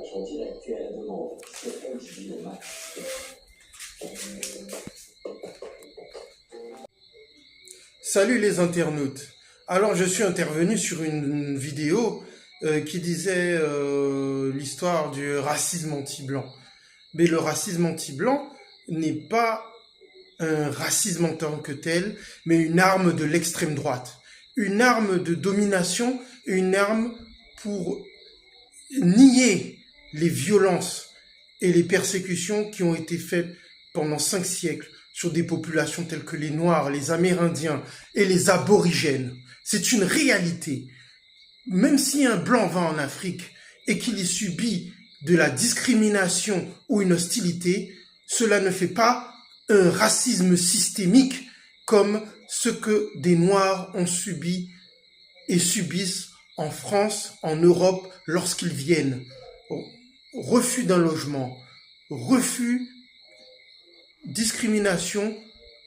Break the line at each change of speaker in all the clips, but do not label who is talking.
手机类 QL 是 8GB 的卖。
Salut les internautes. Alors je suis intervenu sur une vidéo qui disait l'histoire du racisme anti-blanc. Mais le racisme anti-blanc n'est pas un racisme en tant que tel, mais une arme de l'extrême droite. Une arme de domination, une arme pour nier les violences et les persécutions qui ont été faites pendant 5 siècles sur des populations telles que les Noirs, les Amérindiens et les Aborigènes. C'est une réalité. Même si un Blanc va en Afrique et qu'il y subit de la discrimination ou une hostilité, cela ne fait pas un racisme systémique comme ce que des Noirs ont subi et subissent en France, en Europe, lorsqu'ils viennent. Refus d'un logement, refus, discrimination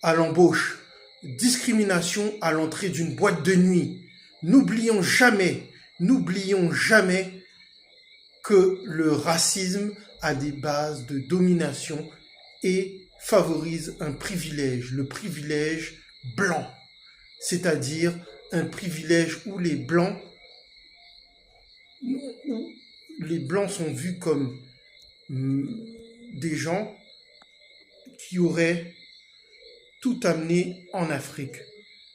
à l'embauche, discrimination à l'entrée d'une boîte de nuit. N'oublions jamais que le racisme a des bases de domination et favorise un privilège, le privilège blanc, c'est-à-dire un privilège où les blancs sont vus comme des gens qui auraient tout amené en Afrique,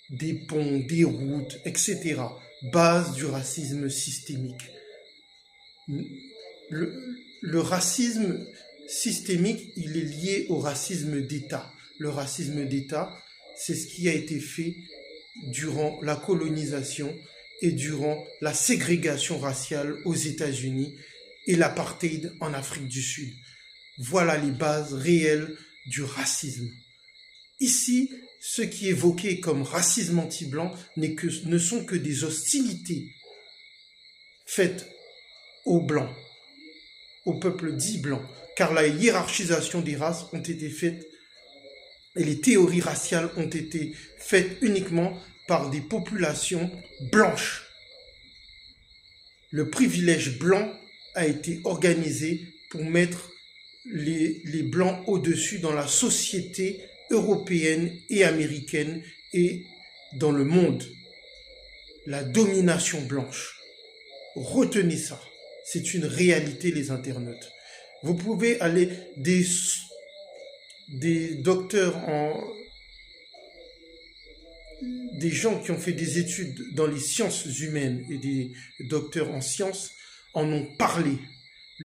des ponts, des routes, etc. Base du racisme systémique. Le racisme systémique, il est lié au racisme d'État. Le racisme d'État, c'est ce qui a été fait durant la colonisation et durant la ségrégation raciale aux États-Unis et l'apartheid en Afrique du Sud. Voilà les bases réelles du racisme. Ici, ce qui est évoqué comme racisme anti-blanc ne sont que des hostilités faites aux Blancs, au peuple dit blanc, car la hiérarchisation des races ont été faites et les théories raciales ont été faites uniquement par des populations blanches. Le privilège blanc a été organisé pour mettre les blancs au-dessus dans la société européenne et américaine et dans le monde. La domination blanche. Retenez ça. C'est une réalité, les internautes. Vous pouvez aller des docteurs des gens qui ont fait des études dans les sciences humaines et des docteurs en sciences en ont parlé.